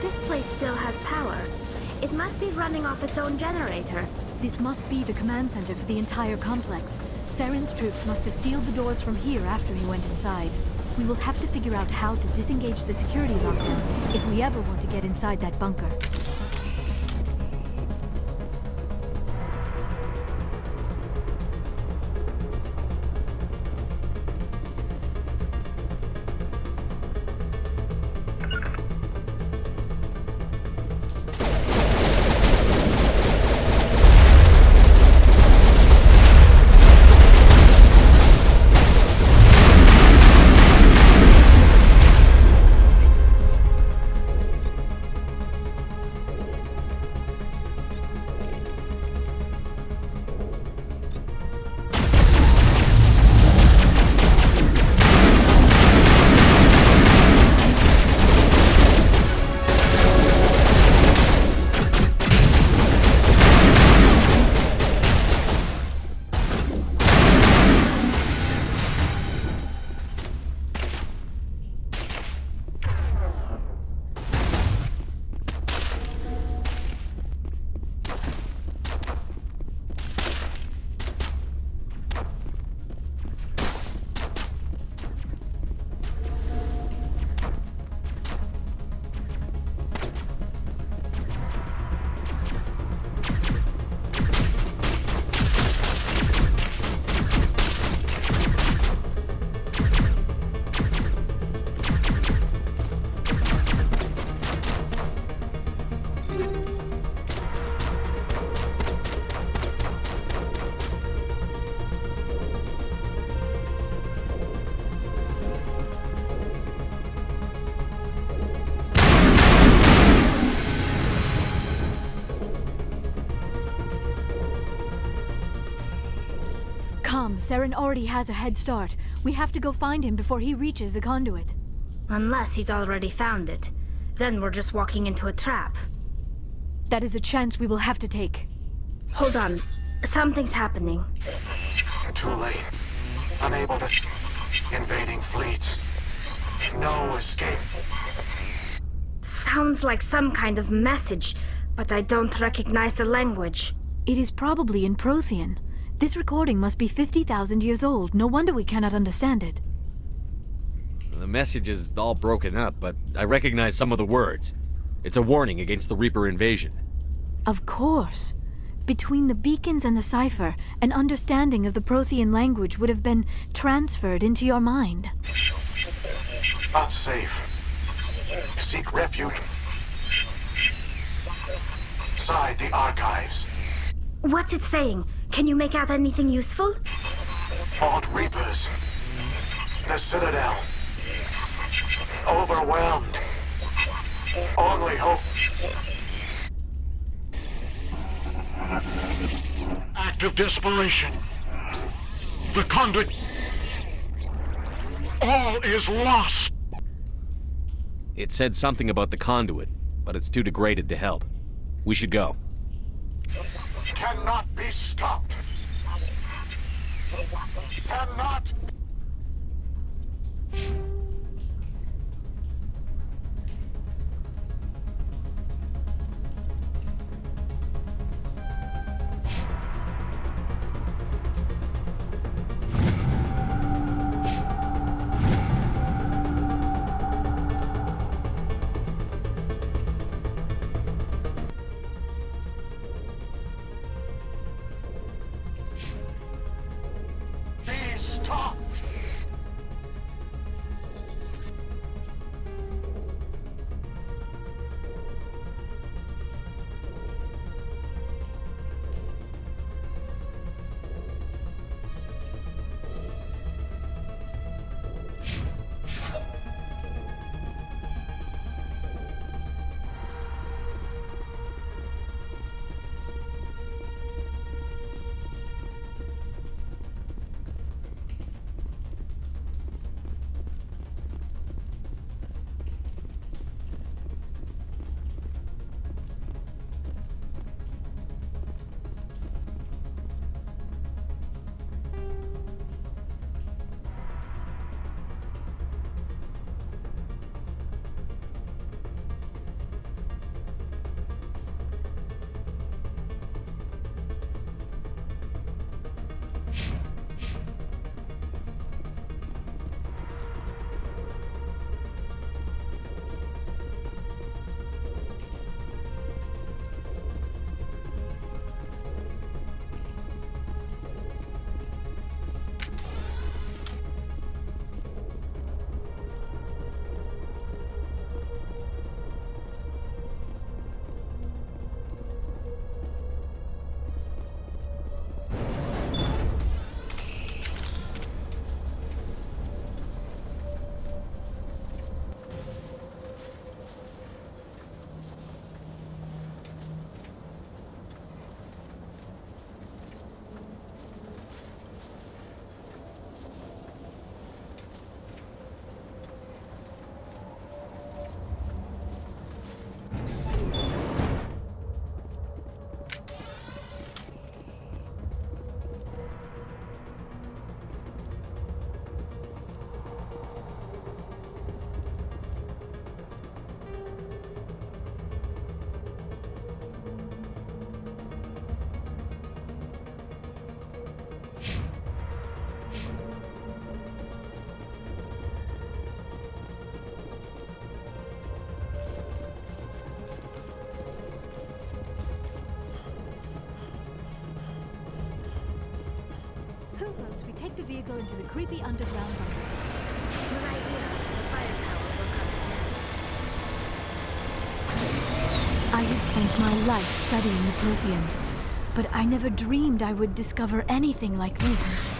this place still has power. It must be running off its own generator. This must be the command center for the entire complex. Saren's troops must have sealed the doors from here after he went inside. We will have to figure out how to disengage the security lockdown if we ever want to get inside that bunker. Saren already has a head start. We have to go find him before he reaches the conduit. Unless he's already found it. Then we're just walking into a trap. That is a chance we will have to take. Hold on. Something's happening. Too late. Unable to... Invading fleets. No escape. Sounds like some kind of message, but I don't recognize the language. It is probably in Prothean. This recording must be 50,000 years old. No wonder we cannot understand it. The message is all broken up, but I recognize some of the words. It's a warning against the Reaper invasion. Of course. Between the beacons and the cipher, an understanding of the Prothean language would have been transferred into your mind. Not safe. Seek refuge inside the archives. What's it saying? Can you make out anything useful? Fought Reapers. The Citadel. Overwhelmed. Only hope. Act of desperation. The Conduit. All is lost. It said something about the Conduit, but it's too degraded to help. We should go. Cannot be stopped. Cannot. Be stopped. we take the vehicle into the creepy underground dumping. Good idea. The firepower will come in handy. I have spent my life studying the Protheans, but I never dreamed I would discover anything like this.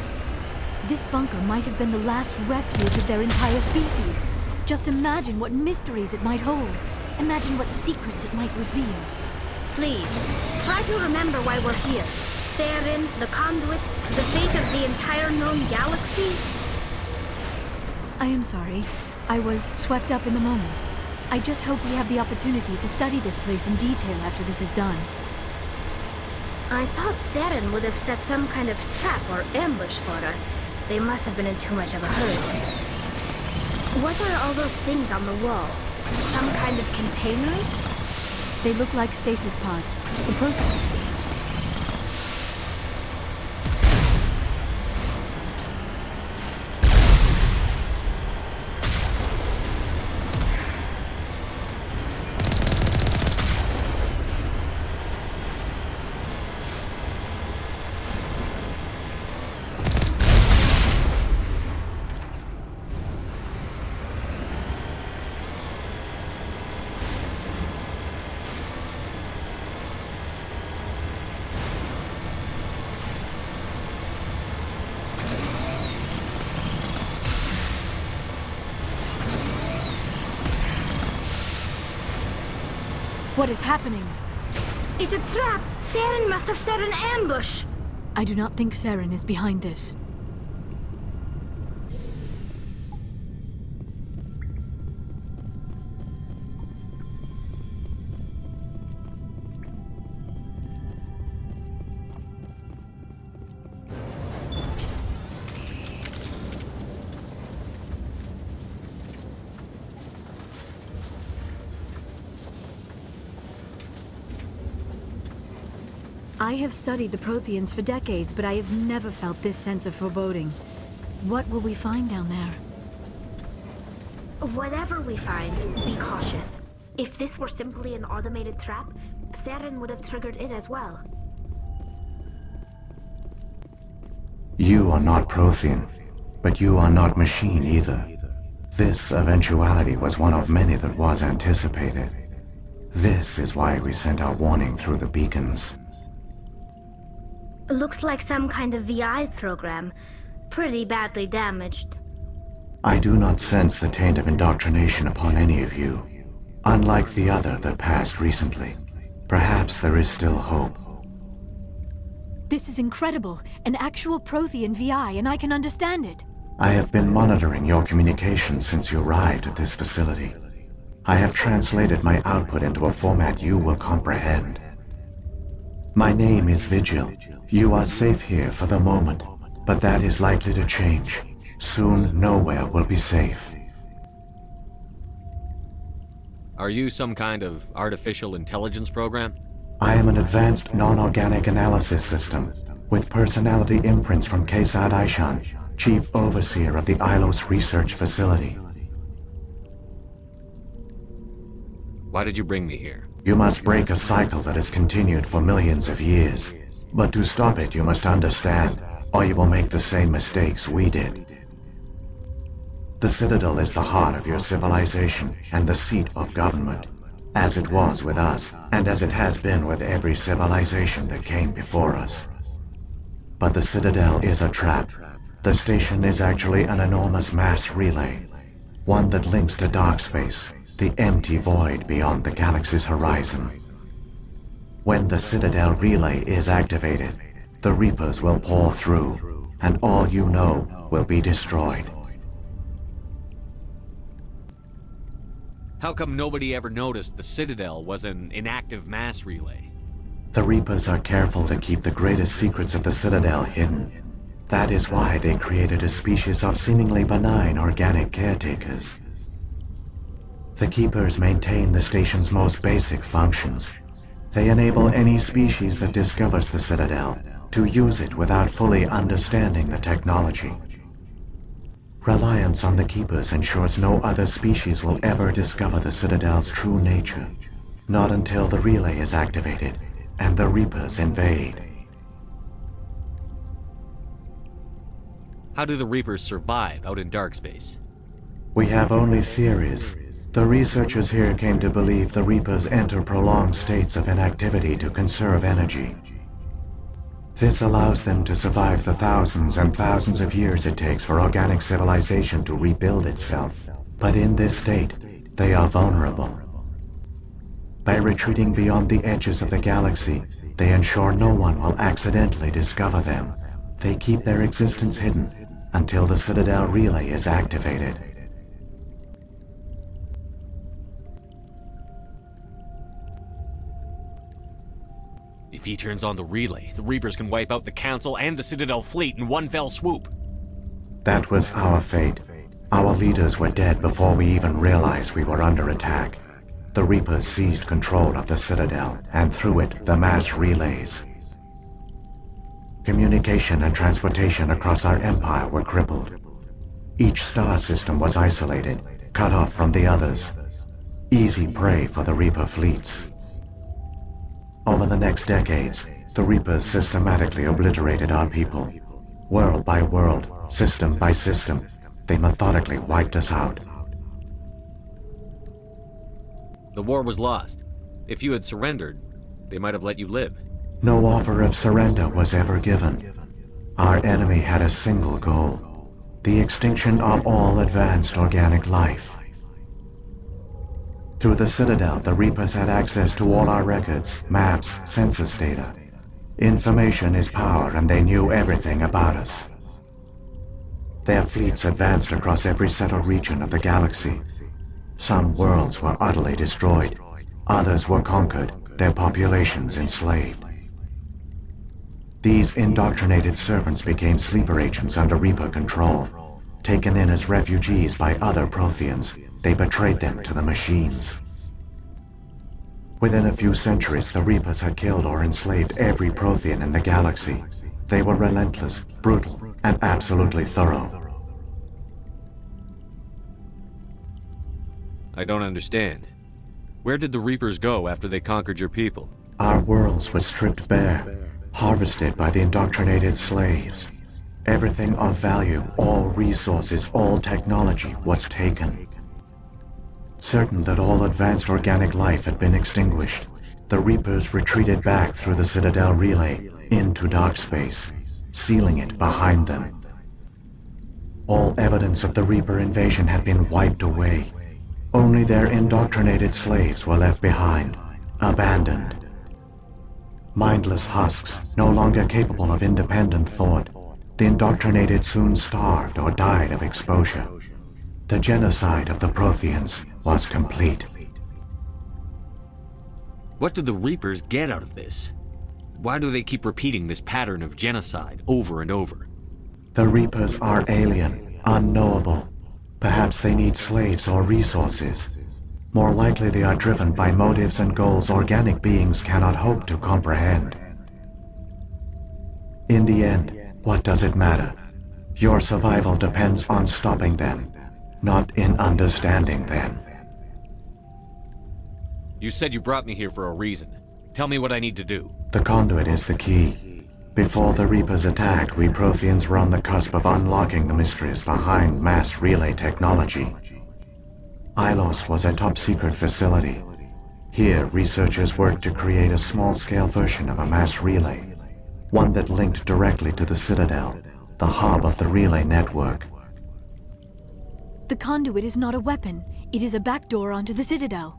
This bunker might have been the last refuge of their entire species. Just imagine what mysteries it might hold. Imagine what secrets it might reveal. Please, try to remember why we're here. Saren, the Conduit, the fate of the entire known galaxy. I am sorry. I was swept up in the moment. I just hope we have the opportunity to study this place in detail after this is done. I thought Saren would have set some kind of trap or ambush for us. They must have been in too much of a hurry. What are all those things on the wall? Some kind of containers? They look like stasis pods. The Protheans. What is happening? It's a trap! Saren must have set an ambush! I do not think Saren is behind this. I have studied the Protheans for decades, but I have never felt this sense of foreboding. What will we find down there? Whatever we find, be cautious. If this were simply an automated trap, Saren would have triggered it as well. You are not Prothean, but you are not machine either. This eventuality was one of many that was anticipated. This is why we sent our warning through the beacons. Looks like some kind of VI program. Pretty badly damaged. I do not sense the taint of indoctrination upon any of you. Unlike the other that passed recently. Perhaps there is still hope. This is incredible. An actual Prothean VI, and I can understand it. I have been monitoring your communications since you arrived at this facility. I have translated my output into a format you will comprehend. My name is Vigil. You are safe here for the moment, but that is likely to change. Soon, nowhere will be safe. Are you some kind of artificial intelligence program? I am an advanced non-organic analysis system, with personality imprints from Kesad Aishan, Chief Overseer of the Ilos Research Facility. Why did you bring me here? You must break a cycle that has continued for millions of years. But to stop it, you must understand, or you will make the same mistakes we did. The Citadel is the heart of your civilization and the seat of government, as it was with us, and as it has been with every civilization that came before us. But the Citadel is a trap. The station is actually an enormous mass relay, one that links to dark space, the empty void beyond the galaxy's horizon. When the Citadel relay is activated, the Reapers will pour through, and all you know will be destroyed. How come nobody ever noticed the Citadel was an inactive mass relay? The Reapers are careful to keep the greatest secrets of the Citadel hidden. That is why they created a species of seemingly benign organic caretakers. The Keepers maintain the station's most basic functions. They enable any species that discovers the Citadel to use it without fully understanding the technology. Reliance on the Keepers ensures no other species will ever discover the Citadel's true nature. Not until the relay is activated and the Reapers invade. How do the Reapers survive out in dark space? We have only theories. The researchers here came to believe the Reapers enter prolonged states of inactivity to conserve energy. This allows them to survive the thousands and thousands of years it takes for organic civilization to rebuild itself. But in this state, they are vulnerable. By retreating beyond the edges of the galaxy, they ensure no one will accidentally discover them. They keep their existence hidden until the Citadel relay is activated. If he turns on the relay, the Reapers can wipe out the Council and the Citadel fleet in one fell swoop. That was our fate. Our leaders were dead before we even realized we were under attack. The Reapers seized control of the Citadel, and through it, the mass relays. Communication and transportation across our empire were crippled. Each star system was isolated, cut off from the others. Easy prey for the Reaper fleets. Over the next decades, the Reapers systematically obliterated our people. World by world, system by system, they methodically wiped us out. The war was lost. If you had surrendered, they might have let you live. No offer of surrender was ever given. Our enemy had a single goal: the extinction of all advanced organic life. Through the Citadel, the Reapers had access to all our records, maps, census data. Information is power, and they knew everything about us. Their fleets advanced across every settled region of the galaxy. Some worlds were utterly destroyed. Others were conquered, their populations enslaved. These indoctrinated servants became sleeper agents under Reaper control. Taken in as refugees by other Protheans, they betrayed them to the machines. Within a few centuries, the Reapers had killed or enslaved every Prothean in the galaxy. They were relentless, brutal, and absolutely thorough. I don't understand. Where did the Reapers go after they conquered your people? Our worlds were stripped bare, harvested by the indoctrinated slaves. Everything of value, all resources, all technology was taken. Certain that all advanced organic life had been extinguished, the Reapers retreated back through the Citadel relay into dark space, sealing it behind them. All evidence of the Reaper invasion had been wiped away. Only their indoctrinated slaves were left behind, abandoned. Mindless husks, no longer capable of independent thought, the indoctrinated soon starved or died of exposure. The genocide of the Protheans was complete. What do the Reapers get out of this? Why do they keep repeating this pattern of genocide over and over? The Reapers are alien, unknowable. Perhaps they need slaves or resources. More likely they are driven by motives and goals organic beings cannot hope to comprehend. In the end, what does it matter? Your survival depends on stopping them, not in understanding them. You said you brought me here for a reason. Tell me what I need to do. The Conduit is the key. Before the Reapers attacked, we Protheans were on the cusp of unlocking the mysteries behind mass relay technology. Ilos was a top-secret facility. Here, researchers worked to create a small-scale version of a mass relay, one that linked directly to the Citadel, the hub of the relay network. The Conduit is not a weapon. It is a backdoor onto the Citadel.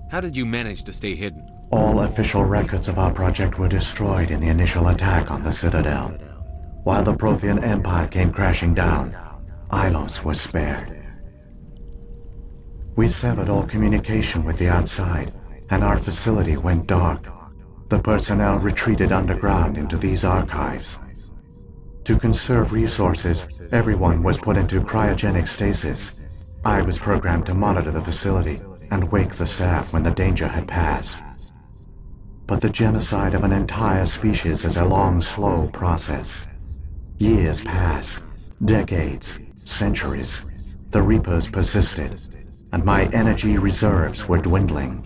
How did you manage to stay hidden? All official records of our project were destroyed in the initial attack on the Citadel. While the Prothean Empire came crashing down, Ilos was spared. We severed all communication with the outside, and our facility went dark. The personnel retreated underground into these archives. To conserve resources, everyone was put into cryogenic stasis. I was programmed to monitor the facility and wake the staff when the danger had passed. But the genocide of an entire species is a long, slow process. Years passed, decades, centuries. The Reapers persisted, and my energy reserves were dwindling.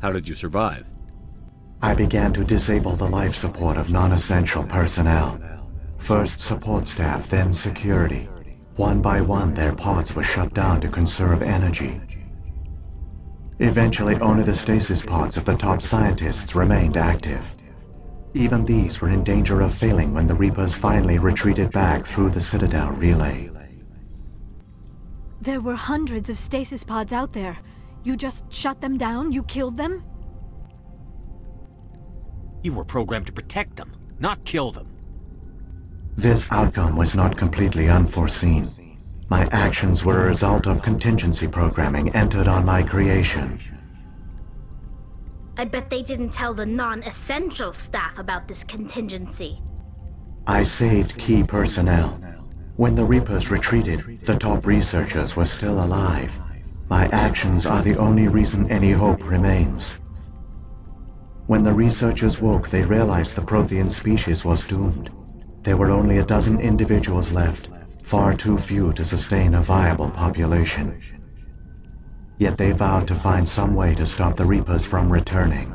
How did you survive? I began to disable the life support of non-essential personnel. First support staff, then security. One by one, their pods were shut down to conserve energy. Eventually, only the stasis pods of the top scientists remained active. Even these were in danger of failing when the Reapers finally retreated back through the Citadel relay. There were hundreds of stasis pods out there. You just shut them down? You killed them? You were programmed to protect them, not kill them. This outcome was not completely unforeseen. My actions were a result of contingency programming entered on my creation. I bet they didn't tell the non-essential staff about this contingency. I saved key personnel. When the Reapers retreated, the top researchers were still alive. My actions are the only reason any hope remains. When the researchers woke, they realized the Prothean species was doomed. There were only a dozen individuals left, far too few to sustain a viable population. Yet they vowed to find some way to stop the Reapers from returning,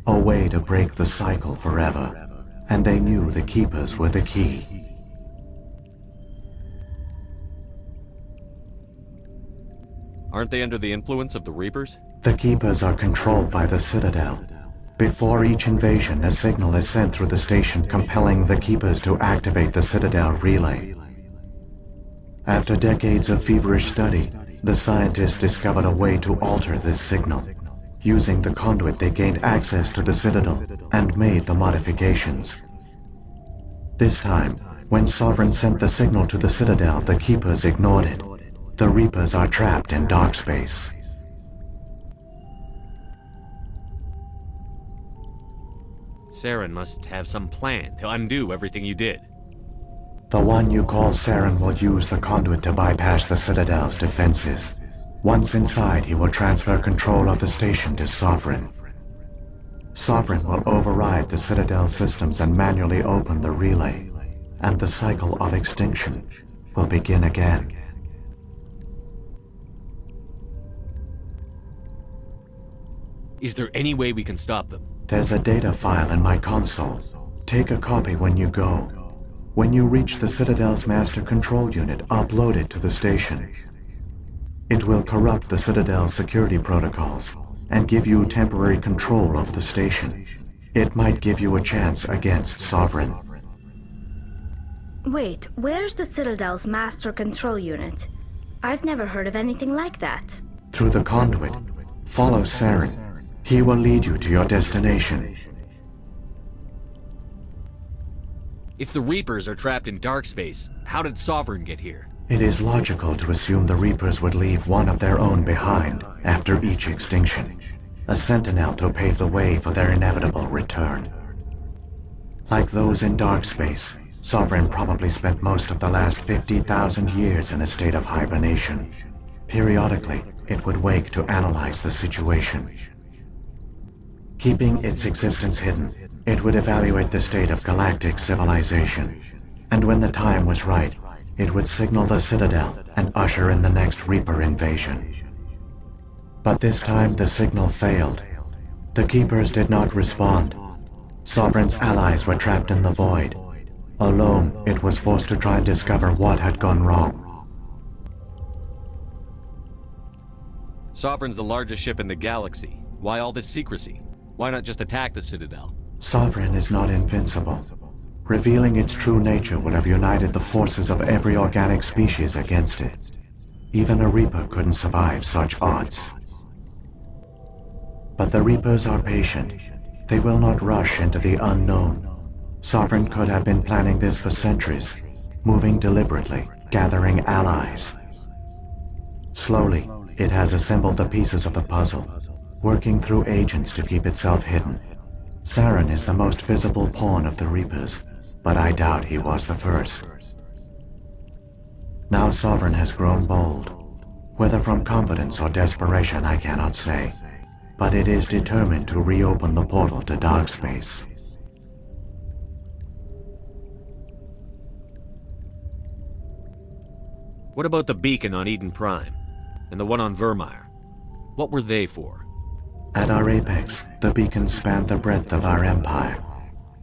a way to break the cycle forever, and they knew the Keepers were the key. Aren't they under the influence of the Reapers? The Keepers are controlled by the Citadel. Before each invasion, a signal is sent through the station compelling the Keepers to activate the Citadel relay. After decades of feverish study, the scientists discovered a way to alter this signal. Using the conduit, they gained access to the Citadel and made the modifications. This time, when Sovereign sent the signal to the Citadel, the Keepers ignored it. The Reapers are trapped in dark space. Saren must have some plan to undo everything you did. The one you call Saren will use the conduit to bypass the Citadel's defenses. Once inside, he will transfer control of the station to Sovereign. Sovereign will override the Citadel systems and manually open the relay, and the cycle of extinction will begin again. Is there any way we can stop them? There's a data file in my console. Take a copy when you go. When you reach the Citadel's master control unit, upload it to the station. It will corrupt the Citadel's security protocols and give you temporary control of the station. It might give you a chance against Sovereign. Wait, where's the Citadel's master control unit? I've never heard of anything like that. Through the conduit, follow Saren. He will lead you to your destination. If the Reapers are trapped in dark space, how did Sovereign get here? It is logical to assume the Reapers would leave one of their own behind after each extinction. A sentinel to pave the way for their inevitable return. Like those in dark space, Sovereign probably spent most of the last 50,000 years in a state of hibernation. Periodically, it would wake to analyze the situation. Keeping its existence hidden, it would evaluate the state of galactic civilization. And when the time was right, it would signal the Citadel and usher in the next Reaper invasion. But this time the signal failed. The Keepers did not respond. Sovereign's allies were trapped in the void. Alone, it was forced to try and discover what had gone wrong. Sovereign's the largest ship in the galaxy. Why all this secrecy? Why not just attack the Citadel? Sovereign is not invincible. Revealing its true nature would have united the forces of every organic species against it. Even a Reaper couldn't survive such odds. But the Reapers are patient. They will not rush into the unknown. Sovereign could have been planning this for centuries, moving deliberately, gathering allies. Slowly, it has assembled the pieces of the puzzle, working through agents to keep itself hidden. Saren is the most visible pawn of the Reapers, but I doubt he was the first. Now Sovereign has grown bold. Whether from confidence or desperation, I cannot say. But it is determined to reopen the portal to dark space. What about the beacon on Eden Prime? And the one on Vermeer? What were they for? At our apex, the beacons spanned the breadth of our empire.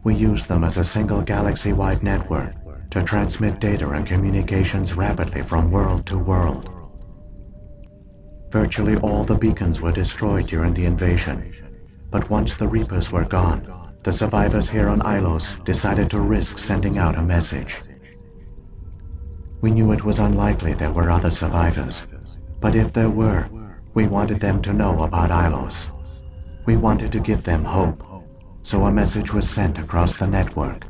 We used them as a single galaxy-wide network to transmit data and communications rapidly from world to world. Virtually all the beacons were destroyed during the invasion, but once the Reapers were gone, the survivors here on Ilos decided to risk sending out a message. We knew it was unlikely there were other survivors, but if there were, we wanted them to know about Ilos. We wanted to give them hope, so a message was sent across the network.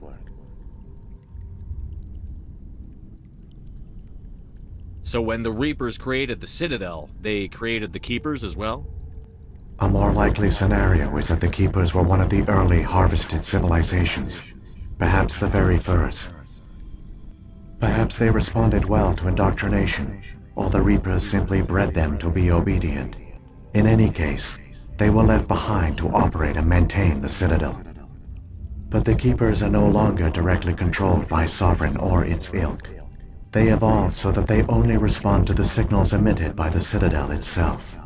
So when the Reapers created the Citadel, they created the Keepers as well? A more likely scenario is that the Keepers were one of the early harvested civilizations, perhaps the very first. Perhaps they responded well to indoctrination, or the Reapers simply bred them to be obedient. In any case, they were left behind to operate and maintain the Citadel. But the Keepers are no longer directly controlled by Sovereign or its ilk. They evolved so that they only respond to the signals emitted by the Citadel itself.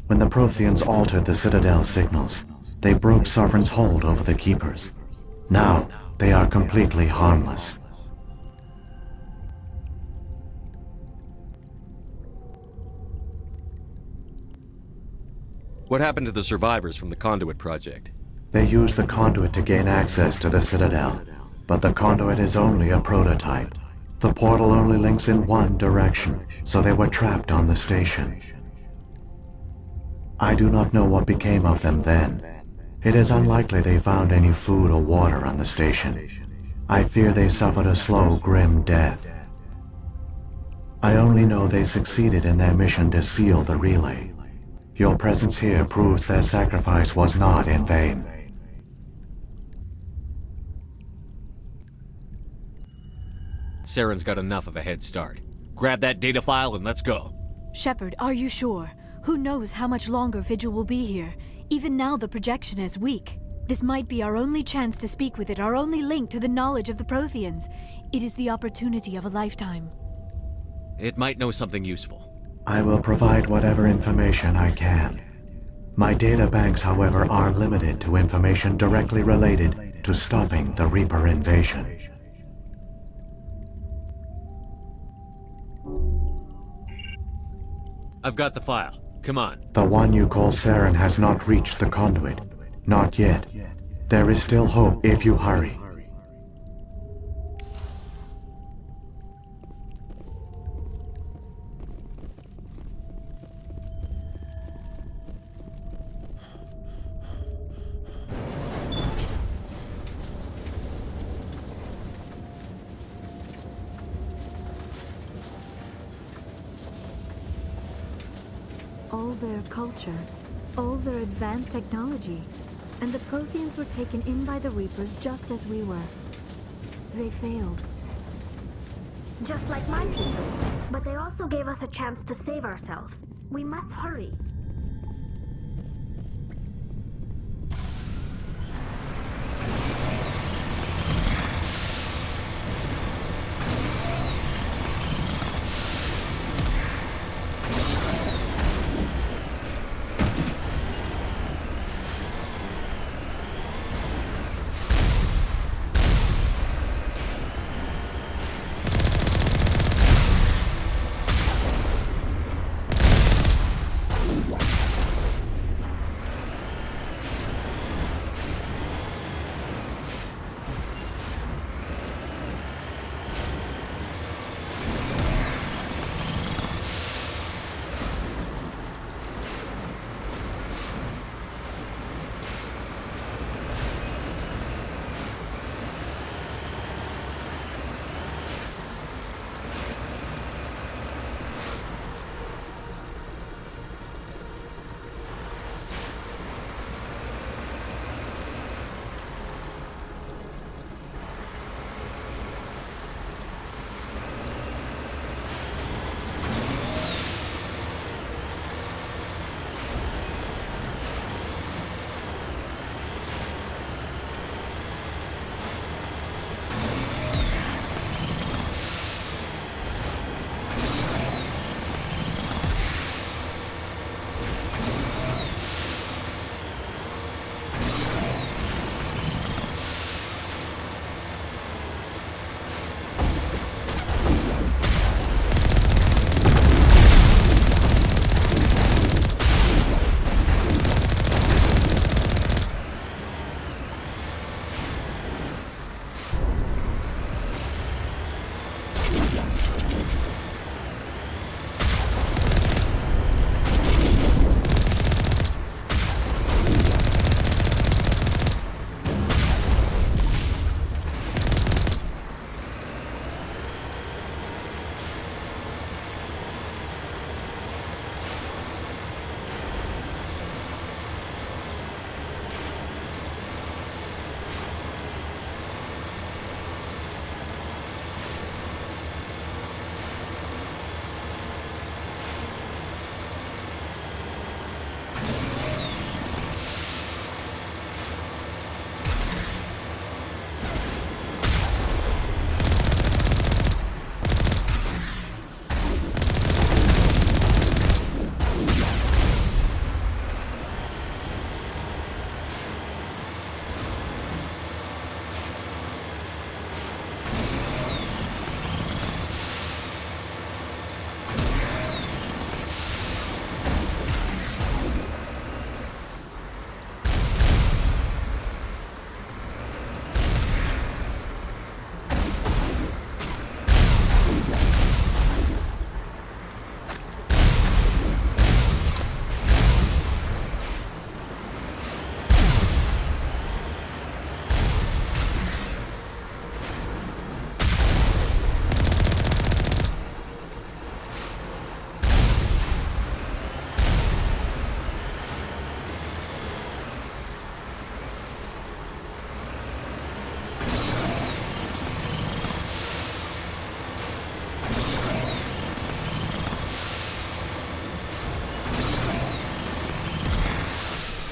When the Protheans altered the Citadel's signals, they broke Sovereign's hold over the Keepers. Now, they are completely harmless. What happened to the survivors from the Conduit project? They used the Conduit to gain access to the Citadel, but the Conduit is only a prototype. The portal only links in one direction, so they were trapped on the station. I do not know what became of them then. It is unlikely they found any food or water on the station. I fear they suffered a slow, grim death. I only know they succeeded in their mission to seal the relay. Your presence here proves their sacrifice was not in vain. Saren's got enough of a head start. Grab that data file and let's go. Shepard, are you sure? Who knows how much longer Vigil will be here? Even now the projection is weak. This might be our only chance to speak with it, our only link to the knowledge of the Protheans. It is the opportunity of a lifetime. It might know something useful. I will provide whatever information I can. My data banks, however, are limited to information directly related to stopping the Reaper invasion. I've got the file. Come on. The one you call Saren has not reached the Conduit. Not yet. There is still hope if you hurry. All their culture, all their advanced technology, and the Protheans were taken in by the Reapers just as we were. They failed. Just like my people. But they also gave us a chance to save ourselves. We must hurry.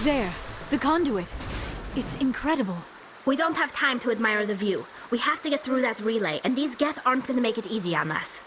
There, the conduit. It's incredible. We don't have time to admire the view. We have to get through that relay, and these Geth aren't gonna make it easy on us.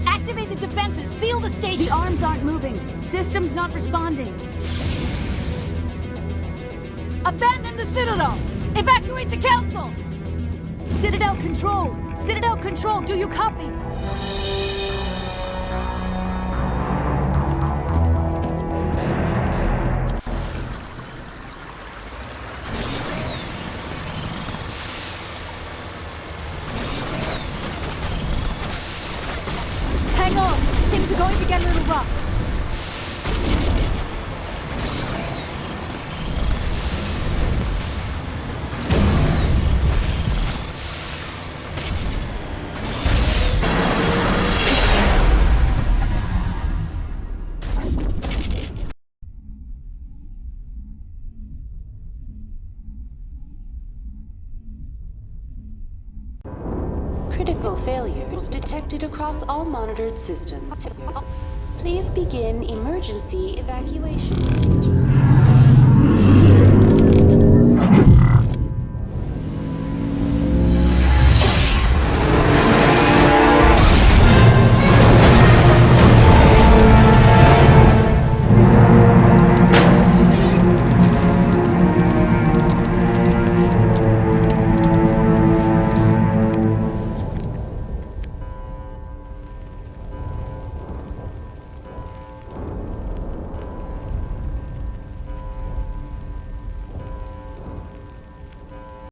Activate the defenses! Seal the station! The arms aren't moving. System's not responding. Abandon the Citadel! Evacuate the Council! Citadel Control! Citadel Control, do you copy? Hang on! Things are going to get a little rough. Critical failures detected across all monitored systems. Please begin emergency evacuation procedure.